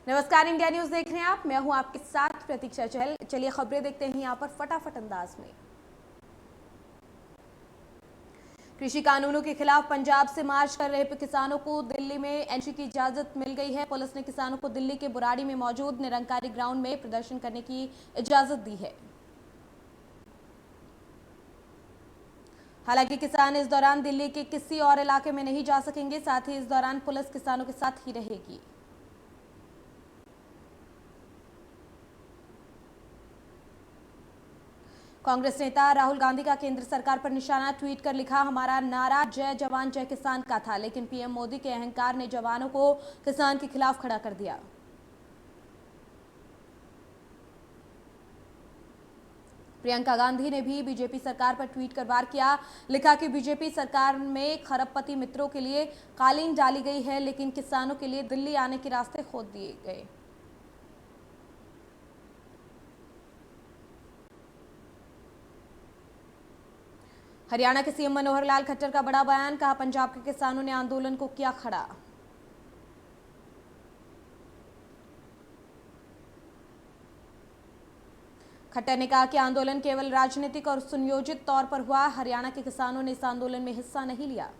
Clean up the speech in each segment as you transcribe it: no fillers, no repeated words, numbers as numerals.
नमस्कार, India news देख रहे हैं आप। मैं हूं आपके साथ प्रतीक्षा चहल। चलिए खबरें देखते हैं यहां पर फटाफट अंदाज में। कृषि कानूनों के खिलाफ पंजाब से मार्च कर रहे किसानों को दिल्ली में एंट्री की इजाजत मिल गई है। पुलिस ने किसानों को दिल्ली के बुराड़ी में मौजूद निरंकारी ग्राउंड में प्रदर्शन करने की इजाजत दी है। हालांकि किसान इस दौरान दिल्ली के किसी और इलाके में नहीं जा सकेंगे। साथ ही इस दौरान पुलिस किसानों के साथ ही रहेगी। कांग्रेस नेता राहुल गांधी का केंद्र सरकार पर निशाना। ट्वीट कर लिखा, हमारा नारा जय जवान जय किसान का था, लेकिन पीएम मोदी के अहंकार ने जवानों को किसान के खिलाफ खड़ा कर दिया। प्रियंका गांधी ने भी बीजेपी सरकार पर ट्वीट कर वार किया। लिखा कि बीजेपी सरकार में खरबपति मित्रों के लिए कालीन डाली गई है, लेकिन किसानों के लिए दिल्ली आने के रास्ते खोद दिए गए। हरियाणा के सीएम मनोहर लाल खट्टर का बड़ा बयान। कहा, पंजाब के किसानों ने आंदोलन को किया खड़ा। खट्टर ने कहा कि आंदोलन केवल राजनीतिक और सुनियोजित तौर पर हुआ। हरियाणा के किसानों ने इस आंदोलन में हिस्सा नहीं लिया।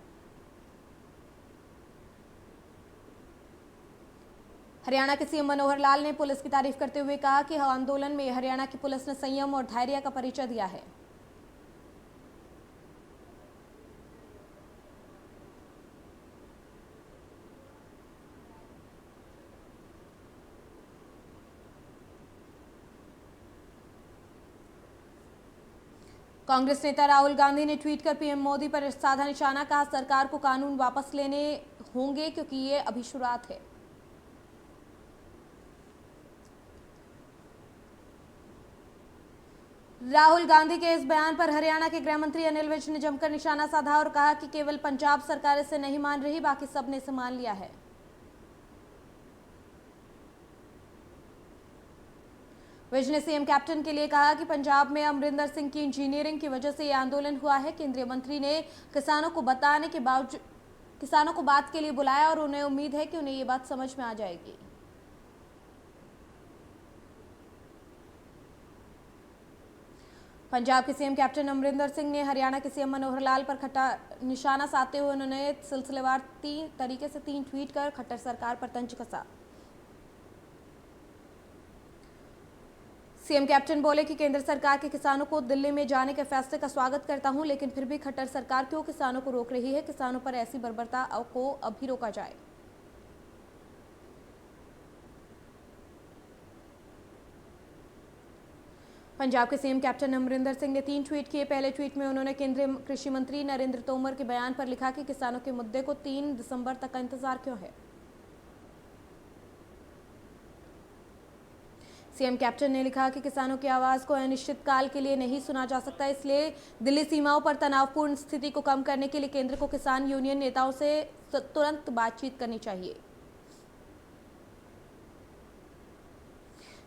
हरियाणा के सीएम मनोहर लाल ने पुलिस की तारीफ करते हुए कहा कि आंदोलन में हरियाणा की पुलिस ने संयम और धैर्य का परिचय दिया है। कांग्रेस नेता राहुल गांधी ने ट्वीट कर पीएम मोदी पर साधा निशाना। कहा, सरकार को कानून वापस लेने होंगे क्योंकि ये अभी शुरुआत है। राहुल गांधी के इस बयान पर हरियाणा के गृह मंत्री अनिल विज ने जमकर निशाना साधा और कहा कि केवल पंजाब सरकार इसे नहीं मान रही, बाकी सब ने इसे मान लिया है। विज ने सीएम कैप्टन के लिए कहा कि पंजाब में अमरिंदर सिंह की इंजीनियरिंग की वजह से यह आंदोलन हुआ है। केंद्रीय मंत्री ने किसानों को बताने के बावजूद किसानों को बात के लिए बुलाया और उन्हें उम्मीद है कि उन्हें ये बात समझ में आ जाएगी। पंजाब के सीएम कैप्टन अमरिंदर सिंह ने हरियाणा के सीएम मनोहर लाल पर खट्टा निशाना साधते हुए उन्होंने सिलसिलेवार 3 तरीके से 3 ट्वीट कर खट्टर सरकार पर तंज कसा। सीएम कैप्टन बोले कि केंद्र सरकार के किसानों को दिल्ली में जाने के फैसले का स्वागत करता हूं, लेकिन फिर भी खट्टर सरकार क्यों किसानों को रोक रही है। किसानों पर ऐसी बर्बरता को अभी रोका जाए। पंजाब के सीएम कैप्टन अमरिंदर सिंह ने 3 ट्वीट किए। पहले ट्वीट में उन्होंने केंद्रीय कृषि मंत्री नरेंद्र तोमर के बयान पर लिखा कि किसानों के मुद्दे को 3 दिसंबर तक का इंतजार क्यों है। सीएम कैप्टन ने लिखा कि किसानों की आवाज को अनिश्चित काल के लिए नहीं सुना जा सकता, इसलिए दिल्ली सीमाओं पर तनावपूर्ण स्थिति को कम करने के लिए केंद्र को किसान यूनियन नेताओं से तुरंत बातचीत करनी चाहिए।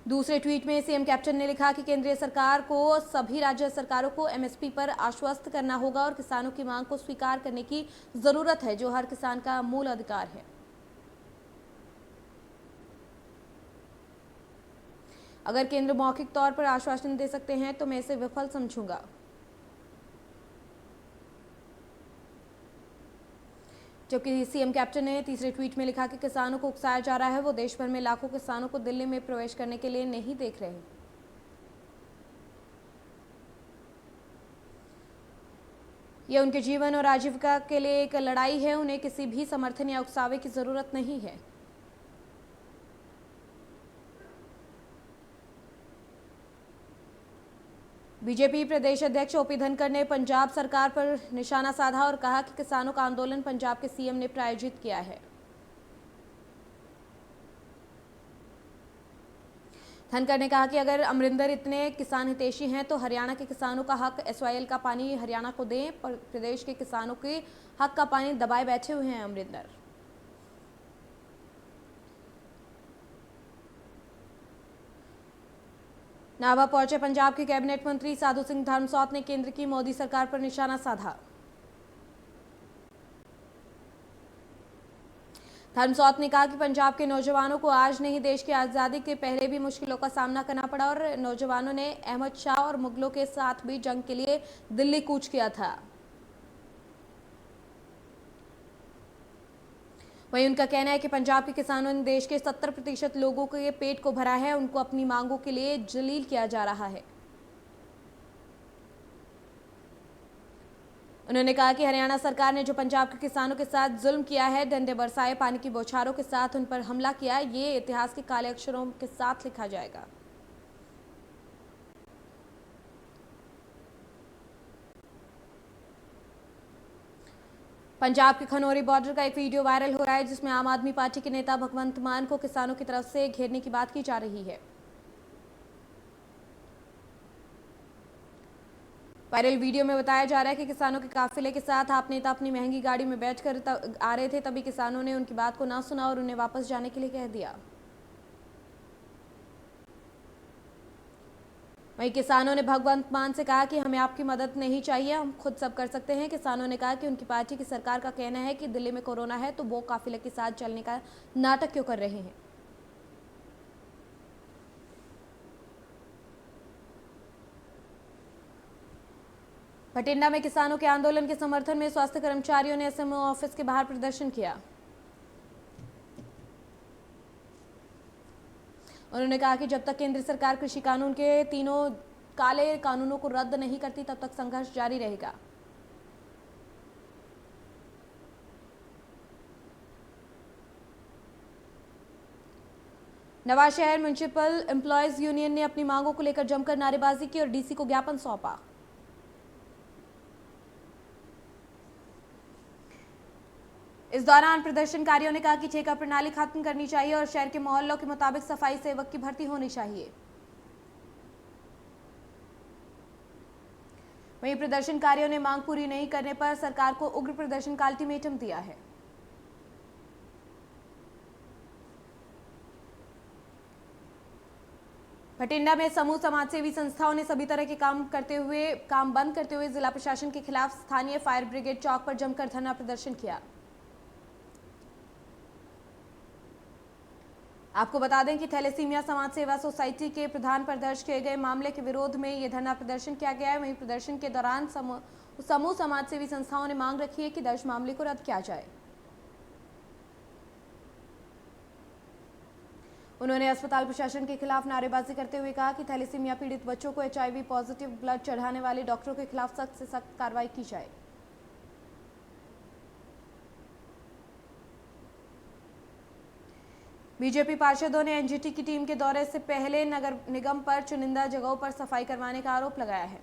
दूसरे ट्वीट में सीएम कैप्टन ने लिखा कि केंद्रीय सरकार को सभी राज्य सरकारों को एमएसपी पर आश्वस्त करना होगा और किसानों की मांग को स्वीकार करने की जरूरत है, जो हर किसान का मूल अधिकार है। अगर केंद्र मौखिक तौर पर आश्वासन दे सकते हैं तो मैं इसे विफल समझूंगा। जबकि सीएम कैप्टन ने तीसरे ट्वीट में लिखा कि किसानों को उकसाया जा रहा है, वो देश भर में लाखों किसानों को दिल्ली में प्रवेश करने के लिए नहीं देख रहे। यह उनके जीवन और आजीविका के लिए एक लड़ाई है, उन्हें किसी भी समर्थन या उकसावे की जरूरत नहीं है। बीजेपी प्रदेश अध्यक्ष ओपी धनखड़ ने पंजाब सरकार पर निशाना साधा और कहा कि किसानों का आंदोलन पंजाब के सीएम ने प्रायोजित किया है। धनखड़ ने कहा कि अगर अमरिंदर इतने किसान हितैषी हैं तो हरियाणा के किसानों का हक एसवाईएल का पानी हरियाणा को दें, पर प्रदेश के किसानों के हक का पानी दबाए बैठे हुए हैं अमरिंदर। नाभा पहुंचे पंजाब के कैबिनेट मंत्री साधु सिंह धर्मसौत ने केंद्र की मोदी सरकार पर निशाना साधा। हरमसौत ने कहा कि पंजाब के नौजवानों को आज नहीं देश की आज़ादी के पहले भी मुश्किलों का सामना करना पड़ा और नौजवानों ने अहमद शाह और मुगलों के साथ भी जंग के लिए दिल्ली कूच किया था। वहीं उनका कहना है कि पंजाब के किसानों ने देश के 70% लोगों के पेट को भरा है, उनको अपनी मांगों के लिए जलील किया जा रहा है। उन्होंने कहा कि हरियाणा सरकार ने जो पंजाब के किसानों के साथ जुल्म किया है, डंडे बरसाए, पानी की बौछारों के साथ उन पर हमला किया, ये इतिहास के काले अक्षरों के साथ लिखा जाएगा। पंजाब के खनौरी बॉर्डर का एक वीडियो वायरल हो रहा है जिसमें आम आदमी पार्टी के नेता भगवंत मान को किसानों की तरफ से घेरने की बात की जा रही है। वायरल वीडियो में बताया जा रहा है कि किसानों के काफिले के साथ आप नेता अपनी महंगी गाड़ी में बैठकर आ रहे थे, तभी किसानों ने उनकी बात को ना सुना और उन्हें वापस जाने के लिए कह दिया। वहीं किसानों ने भगवंत मान से कहा कि हमें आपकी मदद नहीं चाहिए, हम खुद सब कर सकते हैं। किसानों ने कहा कि उनकी पार्टी की सरकार का कहना है कि दिल्ली में कोरोना है तो वो काफिले के साथ चलने का नाटक क्यों कर रहे हैं। बठिंडा में किसानों के आंदोलन के समर्थन में स्वास्थ्य कर्मचारियों ने एसएमओ ऑफिस के बाहर प्रदर्शन किया। उन्होंने कहा कि जब तक केंद्र सरकार कृषि कानून के तीनों काले कानूनों को रद्द नहीं करती तब तक संघर्ष जारी रहेगा। नवाशहर म्युनिसिपल एम्प्लॉयज यूनियन ने अपनी मांगों को लेकर जमकर नारेबाजी की और डीसी को ज्ञापन सौंपा। इस दौरान प्रदर्शनकारियों ने कहा कि ठेका प्रणाली खत्म करनी चाहिए और शहर के मोहल्लों के मुताबिक सफाई सेवक की भर्ती होनी चाहिए। वहीं प्रदर्शनकारियों ने मांग पूरी नहीं करने पर सरकार को उग्र प्रदर्शन का अल्टीमेटम दिया है। बठिंडा में समूह समाजसेवी संस्थाओं ने सभी तरह के काम बंद करते हुए जिला प्रशासन के खिलाफ स्थानीय फायर ब्रिगेड चौक पर जमकर धरना प्रदर्शन किया। आपको बता दें कि थैलेसीमिया समाज सेवा सोसाइटी के प्रधान पर दर्ज किए गए मामले के विरोध में यह धरना प्रदर्शन किया गया है। वहीं प्रदर्शन के दौरान समूह समाजसेवी संस्थाओं ने मांग रखी है कि दर्ज मामले को रद्द किया जाए। उन्होंने अस्पताल प्रशासन के खिलाफ नारेबाजी करते हुए कहा कि थैलेसीमिया पीड़ित बच्चों को HIV पॉजिटिव ब्लड चढ़ाने वाले डॉक्टरों के खिलाफ सख्त से सख्त कार्रवाई की जाए। बीजेपी पार्षदों ने एनजीटी की टीम के दौरे से पहले नगर निगम पर चुनिंदा जगहों पर सफाई करवाने का आरोप लगाया है।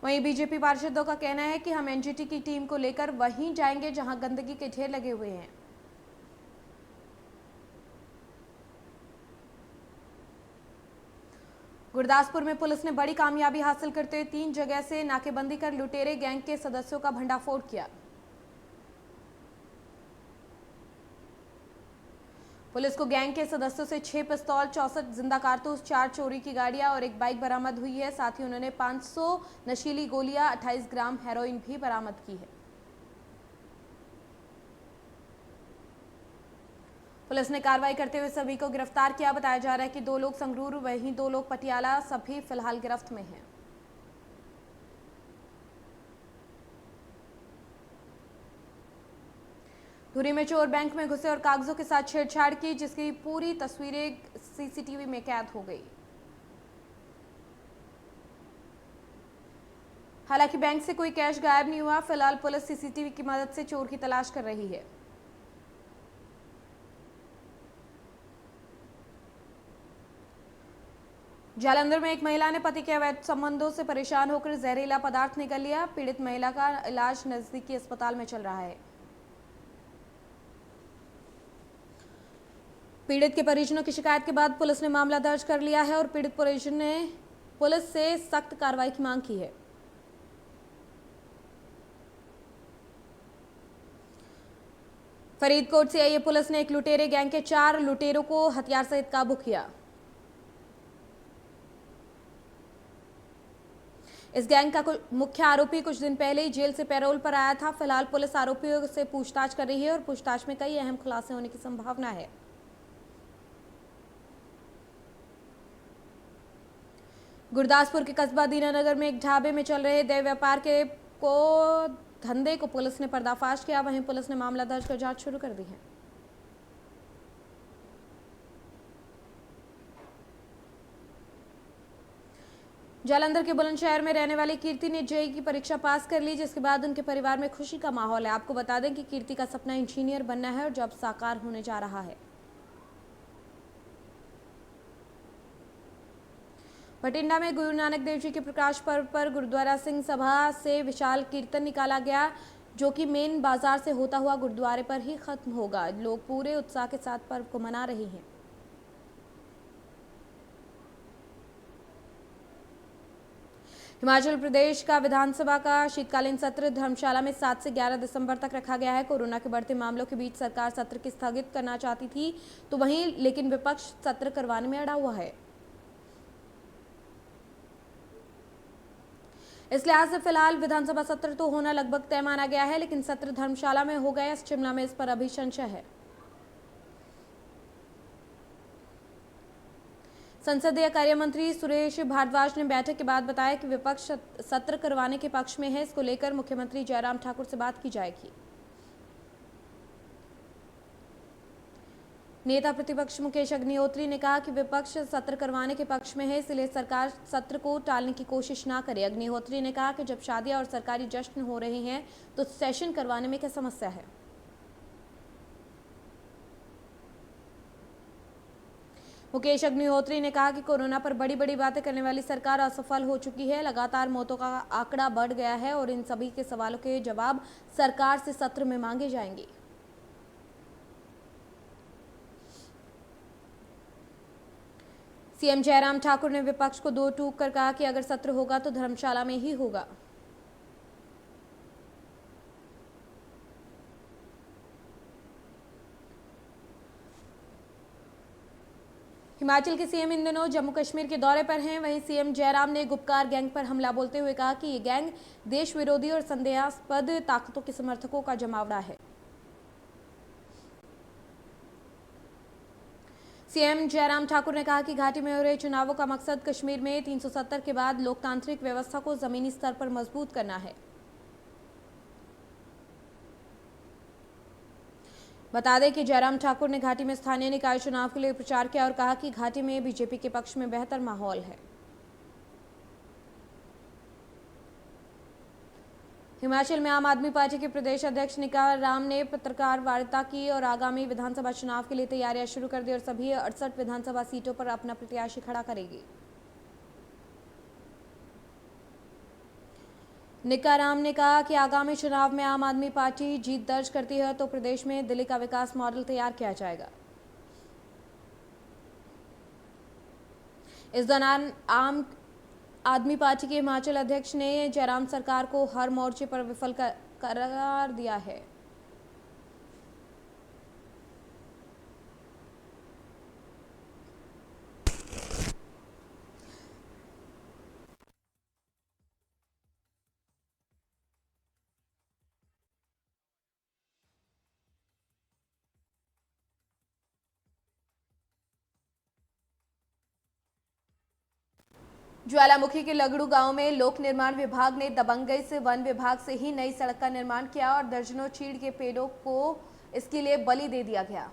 वहीं बीजेपी पार्षदों का कहना है कि हम एनजीटी की टीम को लेकर वहीं जाएंगे जहां गंदगी के ढेर लगे हुए हैं। गुरदासपुर में पुलिस ने बड़ी कामयाबी हासिल करते हुए 3 जगह से नाकेबंदी कर लुटेरे गैंग के सदस्यों का भंडाफोड़ किया। पुलिस को गैंग के सदस्यों से 6 पिस्तौल, 64 जिंदा कारतूस, 4 चोरी की गाड़ियां और एक बाइक बरामद हुई है। साथ ही उन्होंने 500 नशीली गोलियां, 28 ग्राम हेरोइन भी बरामद की है। पुलिस ने कार्रवाई करते हुए सभी को गिरफ्तार किया। बताया जा रहा है कि 2 लोग संगरूर, वहीं 2 लोग पटियाला, सभी फिलहाल गिरफ्त में हैं। धुरी में चोर बैंक में घुसे और कागजों के साथ छेड़छाड़ की, जिसकी पूरी तस्वीरें सीसीटीवी में कैद हो गई। हालांकि बैंक से कोई कैश गायब नहीं हुआ। फिलहाल पुलिस सीसीटीवी की मदद से चोर की तलाश कर रही है। जालंधर में एक महिला ने पति के अवैध संबंधों से परेशान होकर जहरीला पदार्थ निगल लिया। पीड़ित महिला का इलाज नजदीकी अस्पताल में चल रहा है। पीड़ित के परिजनों की शिकायत के बाद पुलिस ने मामला दर्ज कर लिया है और पीड़ित परिजन ने पुलिस से सख्त कार्रवाई की मांग की है। फरीदकोट से आई पुलिस ने एक लुटेरे गैंग के 4 लुटेरों को हथियार सहित काबू किया। इस गैंग का मुख्य आरोपी कुछ दिन पहले ही जेल से पैरोल पर आया था। फिलहाल पुलिस आरोपियों से पूछताछ कर रही है और पूछताछ में कई अहम खुलासे होने की संभावना है। गुरदासपुर के कस्बा दीनानगर में एक ढाबे में चल रहे देह व्यापार के धंधे को पुलिस ने पर्दाफाश किया। वहीं पुलिस ने मामला दर्ज कर जांच शुरू कर दी है। जालंधर के बुलंदशहर में रहने वाली कीर्ति ने जेईई की परीक्षा पास कर ली, जिसके बाद उनके परिवार में खुशी का माहौल है। आपको बता दें कि कीर्ति का सपना इंजीनियर बनना है और जब साकार होने जा रहा है। बठिंडा में गुरु नानक देव जी के प्रकाश पर्व पर गुरुद्वारा सिंह सभा से विशाल कीर्तन निकाला गया, जो कि मेन बाजार से होता हुआ गुरुद्वारे पर ही खत्म होगा। लोग पूरे उत्साह के साथ पर्व को मना रहे हैं। हिमाचल प्रदेश का विधानसभा का शीतकालीन सत्र धर्मशाला में 7 से 11 दिसंबर तक रखा गया है। कोरोना के बढ़ते मामलों के बीच सरकार सत्र की स्थगित करना चाहती थी, तो वहीं लेकिन विपक्ष सत्र करवाने में अड़ा हुआ है। इस लिहाज से फिलहाल विधानसभा सत्र तो होना लगभग तय माना गया है, लेकिन सत्र धर्मशाला में हो गया शिमला में इस पर अभी संशय है। संसदीय कार्य मंत्री सुरेश भारद्वाज ने बैठक के बाद बताया कि विपक्ष सत्र करवाने के पक्ष में है। इसको लेकर मुख्यमंत्री जयराम ठाकुर से बात की जाएगी। नेता प्रतिपक्ष मुकेश अग्निहोत्री ने कहा कि विपक्ष सत्र करवाने के पक्ष में है, इसलिए सरकार सत्र को टालने की कोशिश ना करे। अग्निहोत्री ने कहा कि जब शादियां और सरकारी जश्न हो रहे हैं तो सेशन करवाने में क्या समस्या है। मुकेश अग्निहोत्री ने कहा कि कोरोना पर बड़ी बड़ी बातें करने वाली सरकार असफल हो चुकी है। लगातार मौतों का आंकड़ा बढ़ गया है और इन सभी के सवालों के जवाब सरकार से सत्र में मांगे जाएंगे। सीएम जयराम ठाकुर ने विपक्ष को दो टूक कर कहा कि अगर सत्र होगा तो धर्मशाला में ही होगा। हिमाचल के सीएम इन दिनों जम्मू कश्मीर के दौरे पर हैं। वहीं सीएम जयराम ने गुपकार गैंग पर हमला बोलते हुए कहा कि ये गैंग देश विरोधी और संदेहास्पद ताकतों के समर्थकों का जमावड़ा है। सीएम जयराम ठाकुर ने कहा कि घाटी में हो रहे चुनावों का मकसद कश्मीर में 370 के बाद लोकतांत्रिक व्यवस्था को जमीनी स्तर पर मजबूत करना है। बता दें कि जयराम ठाकुर ने घाटी में स्थानीय निकाय चुनाव के लिए प्रचार किया और कहा कि घाटी में बीजेपी के पक्ष में बेहतर माहौल है। हिमाचल में आम आदमी पार्टी के प्रदेश अध्यक्ष निकार राम ने पत्रकार वार्ता की और आगामी विधानसभा चुनाव के लिए तैयारियां शुरू कर दी और सभी 68 विधानसभा सीटों पर अपना प्रत्याशी खड़ा करेगी। निकार राम ने कहा कि आगामी चुनाव में आम आदमी पार्टी जीत दर्ज करती है तो प्रदेश में दिल्ली का विकास मॉडल तैयार किया जाएगा। इस दौरान आम आदमी पार्टी के हिमाचल अध्यक्ष ने जयराम सरकार को हर मोर्चे पर विफल करार दिया है। ज्वालामुखी के लगड़ू गांव में लोक निर्माण विभाग ने दबंगई से वन विभाग से ही नई सड़क का निर्माण किया और दर्जनों चीड़ के पेड़ों को इसके लिए बलि दे दिया गया।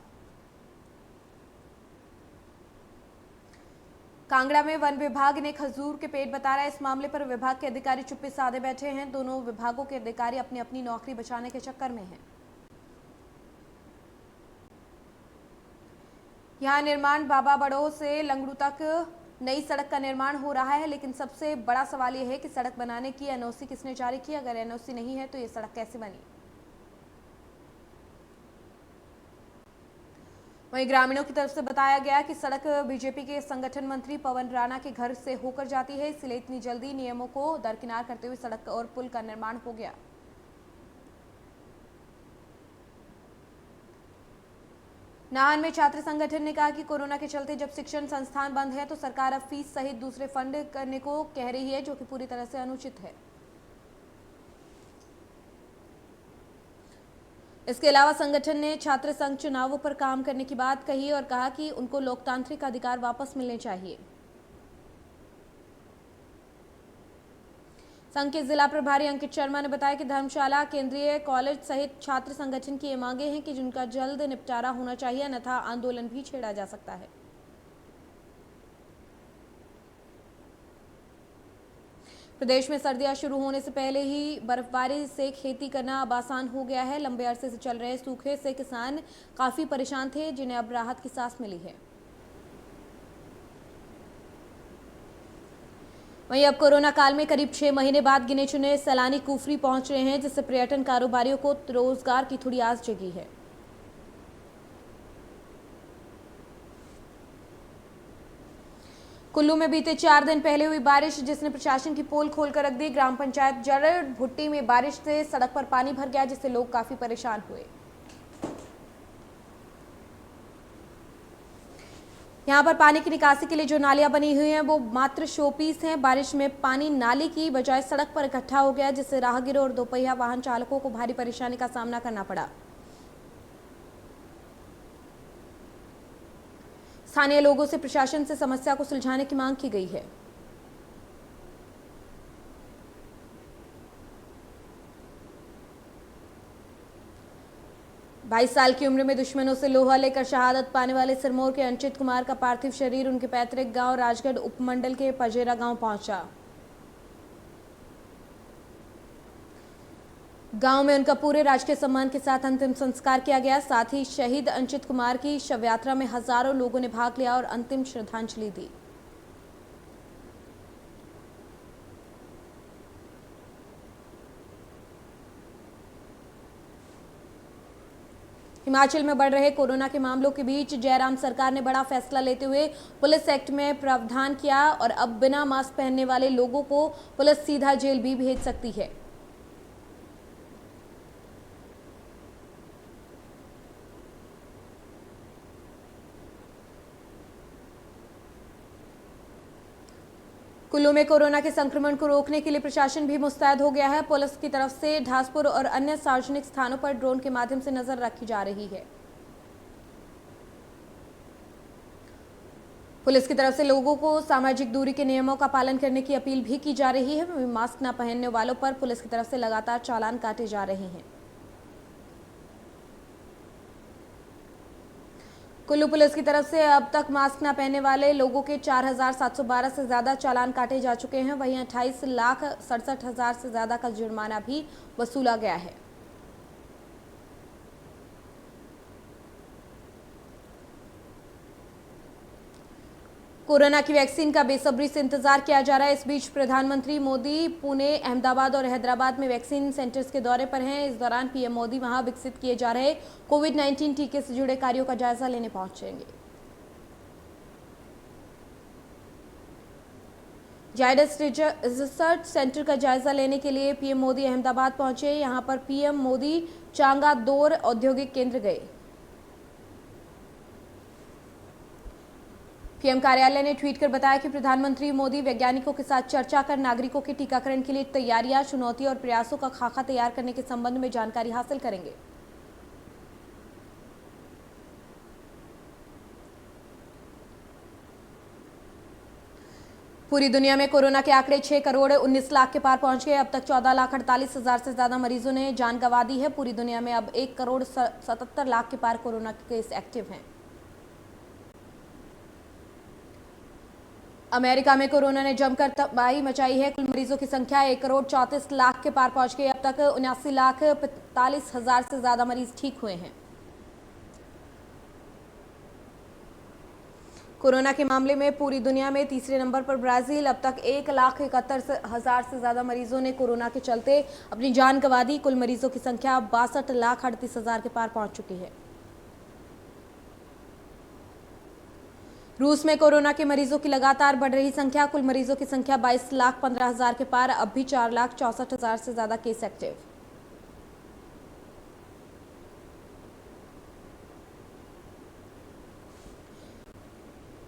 कांगड़ा में वन विभाग ने खजूर के पेड़ बता रहा है। इस मामले पर विभाग के अधिकारी चुप्पी साधे बैठे हैं। दोनों विभागों के अधिकारी अपनी अपनी नौकरी बचाने के चक्कर में हैं। यहां निर्माण बाबा बड़ो से लंगड़ू तक नई सड़क का निर्माण हो रहा है, लेकिन सबसे बड़ा सवाल यह है कि सड़क बनाने की एनओसी किसने जारी की। अगर एनओसी नहीं है तो ये सड़क कैसे बनी। वहीं ग्रामीणों की तरफ से बताया गया कि सड़क बीजेपी के संगठन मंत्री पवन राणा के घर से होकर जाती है, इसलिए इतनी जल्दी नियमों को दरकिनार करते हुए सड़क और पुल का निर्माण हो गया। नाहन में छात्र संगठन ने कहा कि कोरोना के चलते जब शिक्षण संस्थान बंद है तो सरकार अब फीस सहित दूसरे फंड करने को कह रही है, जो कि पूरी तरह से अनुचित है। इसके अलावा संगठन ने छात्र संघ चुनावों पर काम करने की बात कही और कहा कि उनको लोकतांत्रिक अधिकार वापस मिलने चाहिए। संघ के जिला प्रभारी अंकित शर्मा ने बताया कि धर्मशाला, केंद्रीय कॉलेज सहित छात्र संगठन की ये मांगे हैं कि जिनका जल्द निपटारा होना चाहिए, अन्यथा आंदोलन भी छेड़ा जा सकता है। प्रदेश में सर्दियां शुरू होने से पहले ही बर्फबारी से खेती करना अब आसान हो गया है। लंबे अरसे से चल रहे सूखे से किसान काफी परेशान थे, जिन्हें अब राहत की सांस मिली है। वहीं अब कोरोना काल में करीब 6 महीने बाद गिने चुने सैलानी कुफरी पहुंच रहे हैं, जिससे पर्यटन कारोबारियों को रोजगार की थोड़ी आस जगी है। कुल्लू में बीते 4 दिन पहले हुई बारिश, जिसने प्रशासन की पोल खोलकर रख दी। ग्राम पंचायत जरड़ भुट्टी में बारिश से सड़क पर पानी भर गया, जिससे लोग काफी परेशान हुए। यहाँ पर पानी की निकासी के लिए जो नालियां बनी हुई हैं वो मात्र शोपीस हैं। बारिश में पानी नाली की बजाय सड़क पर इकट्ठा हो गया, जिससे राहगीरों और दोपहिया वाहन चालकों को भारी परेशानी का सामना करना पड़ा। स्थानीय लोगों से प्रशासन से समस्या को सुलझाने की मांग की गई है। बाईस साल की उम्र में दुश्मनों से लोहा लेकर शहादत पाने वाले सिरमौर के अंचित कुमार का पार्थिव शरीर उनके पैतृक गांव राजगढ़ उपमंडल के पजेरा गांव पहुंचा। गांव में उनका पूरे राजकीय सम्मान के साथ अंतिम संस्कार किया गया। साथ ही शहीद अंचित कुमार की शव यात्रा में हजारों लोगों ने भाग लिया और अंतिम श्रद्धांजलि दी। हिमाचल में बढ़ रहे कोरोना के मामलों के बीच जयराम सरकार ने बड़ा फैसला लेते हुए पुलिस एक्ट में प्रावधान किया और अब बिना मास्क पहनने वाले लोगों को पुलिस सीधा जेल भी भेज सकती है। कुल्लू में कोरोना के संक्रमण को रोकने के लिए प्रशासन भी मुस्तैद हो गया है। पुलिस की तरफ से ढासपुर और अन्य सार्वजनिक स्थानों पर ड्रोन के माध्यम से नजर रखी जा रही है। पुलिस की तरफ से लोगों को सामाजिक दूरी के नियमों का पालन करने की अपील भी की जा रही है। मास्क न पहनने वालों पर पुलिस की तरफ से लगातार चालान काटे जा रहे हैं। कुल्लू पुलिस की तरफ से अब तक मास्क न पहनने वाले लोगों के 4,712 से ज्यादा चालान काटे जा चुके हैं। वहीं 28,67,000 से ज्यादा का जुर्माना भी वसूला गया है। कोरोना की वैक्सीन का बेसब्री से इंतजार किया जा रहा है। इस बीच प्रधानमंत्री मोदी पुणे, अहमदाबाद और हैदराबाद में वैक्सीन सेंटर्स के दौरे पर हैं। इस दौरान पीएम मोदी वहां विकसित किए जा रहे कोविड-19 टीके से जुड़े कार्यों का जायजा लेने पहुंचेंगे। जायडस रिसर्च सेंटर का जायजा लेने के लिए पीएम मोदी अहमदाबाद पहुंचे। यहां पर पीएम मोदी चांगादोर औद्योगिक केंद्र गए। पीएम कार्यालय ने ट्वीट कर बताया कि प्रधानमंत्री मोदी वैज्ञानिकों के साथ चर्चा कर नागरिकों के टीकाकरण के लिए तैयारियां, चुनौतियों और प्रयासों का खाका तैयार करने के संबंध में जानकारी हासिल करेंगे। पूरी दुनिया में कोरोना के आंकड़े 6 करोड़ 19 लाख के पार पहुंच गए। अब तक 14,48,000 से ज्यादा मरीजों ने जान गंवा दी है। पूरी दुनिया में अब 1 करोड़ 77 लाख के पार कोरोना के केस एक्टिव हैं। अमेरिका में कोरोना ने जमकर तबाही मचाई है। कुल मरीजों की संख्या 1 करोड़ 34 लाख के पार पहुंच गई। अब तक 79,45,000 से ज्यादा मरीज ठीक हुए हैं। कोरोना के मामले में पूरी दुनिया में तीसरे नंबर पर ब्राजील। अब तक 1,71,000 से ज्यादा मरीजों ने कोरोना के चलते अपनी जान गंवा दी। कुल मरीजों की संख्या 62,38,000 के पार पहुंच चुकी है। रूस में कोरोना के मरीजों की लगातार बढ़ रही संख्या। कुल मरीजों की संख्या 22,15,000 के पार। अब भी 4,64,000 से ज्यादा केस एक्टिव।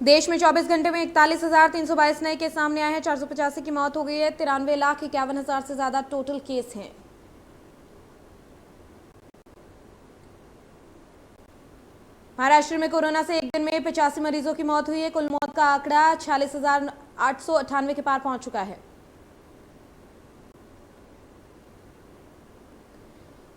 देश में 24 घंटे में 41,322 नए केस सामने आए हैं। 485 की मौत हो गई है। 93,51,000 से ज्यादा टोटल केस हैं। महाराष्ट्र में कोरोना से एक दिन में 85 मरीजों की मौत हुई है। कुल मौत का आंकड़ा 46,898 के पार पहुंच चुका है।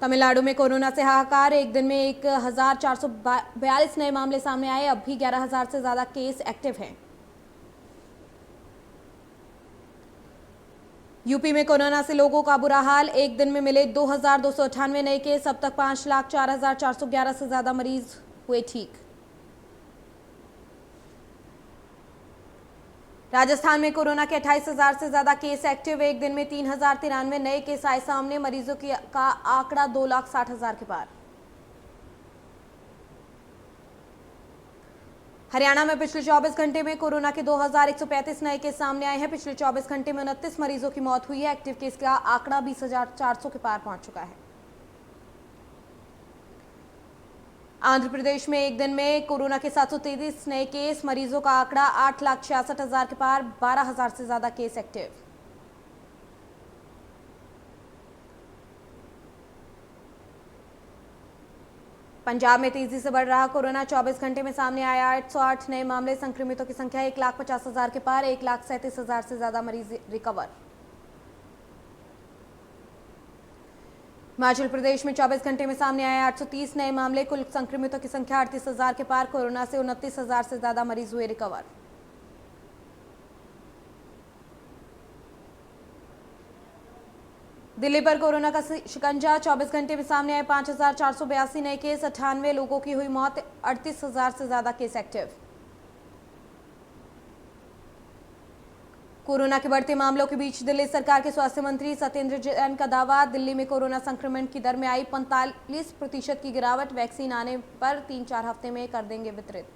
तमिलनाडु में कोरोना से हाहाकार। एक दिन में 1,442 नए मामले सामने आए। अब भी 11,000 से ज्यादा केस एक्टिव हैं। यूपी में कोरोना से लोगों का बुरा हाल। एक दिन में मिले 2,298 नए केस। अब तक 5,04,411 से ज्यादा मरीज हुए ठीक। राजस्थान में कोरोना के 28,000 से ज्यादा केस एक्टिव। एक दिन में 3,093 नए केस आए सामने। मरीजों का आंकड़ा 2,60,000 के पार। हरियाणा में पिछले 24 घंटे में कोरोना के 2,135 नए केस सामने आए हैं। पिछले 24 घंटे में 29 मरीजों की मौत हुई है। एक्टिव केस का आंकड़ा 20,400 के पार पहुंच चुका है। आंध्र प्रदेश में एक दिन में कोरोना के 733 नए केस। मरीजों का आंकड़ा 8,66,000 के पार। 12,000 से ज्यादा केस एक्टिव। पंजाब में तेजी से बढ़ रहा कोरोना। 24 घंटे में सामने आया 808 नए मामले। संक्रमितों की संख्या 1,50,000 के पार। 1,37,000 से ज्यादा मरीज रिकवर। हिमाचल प्रदेश में 24 घंटे में सामने आए 830 नए मामले। कुल संक्रमितों की संख्या 38,000 के पार। कोरोना से 29,000 से ज्यादा मरीज हुए रिकवर। दिल्ली पर कोरोना का शिकंजा। 24 घंटे में सामने आए 5,482 नए केस। 98 लोगों की हुई मौत। 38,000 से ज्यादा केस एक्टिव। कोरोना के बढ़ते मामलों के बीच दिल्ली सरकार के स्वास्थ्य मंत्री सत्येंद्र जैन का दावा। दिल्ली में कोरोना संक्रमण की दर में आई 45% की गिरावट। वैक्सीन आने पर 3-4 हफ्ते में कर देंगे वितरित।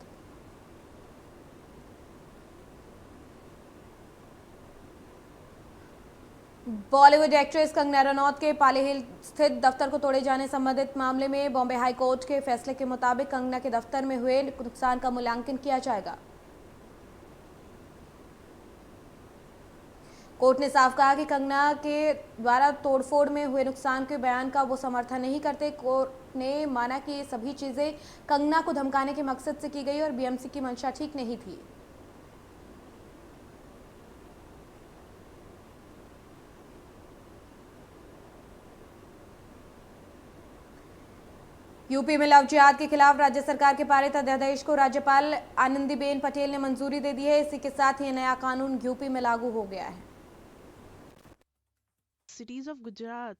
बॉलीवुड एक्ट्रेस कंगना रनौत के पाले हिल स्थित दफ्तर को तोड़े जाने संबंधित मामले में बॉम्बे हाई कोर्ट के फैसले के मुताबिक कंगना के दफ्तर में हुए नुकसान का मूल्यांकन किया जाएगा। कोर्ट ने साफ कहा कि कंगना के द्वारा तोड़फोड़ में हुए नुकसान के बयान का वो समर्थन नहीं करते। कोर्ट ने माना कि ये सभी चीजें कंगना को धमकाने के मकसद से की गई और बीएमसी की मंशा ठीक नहीं थी। यूपी में लव जिहाद के खिलाफ राज्य सरकार के पारित अध्यादेश को राज्यपाल आनंदीबेन पटेल ने मंजूरी दे दी है। इसी के साथ ये नया कानून यूपी में लागू हो गया है। Cities of Gujarat.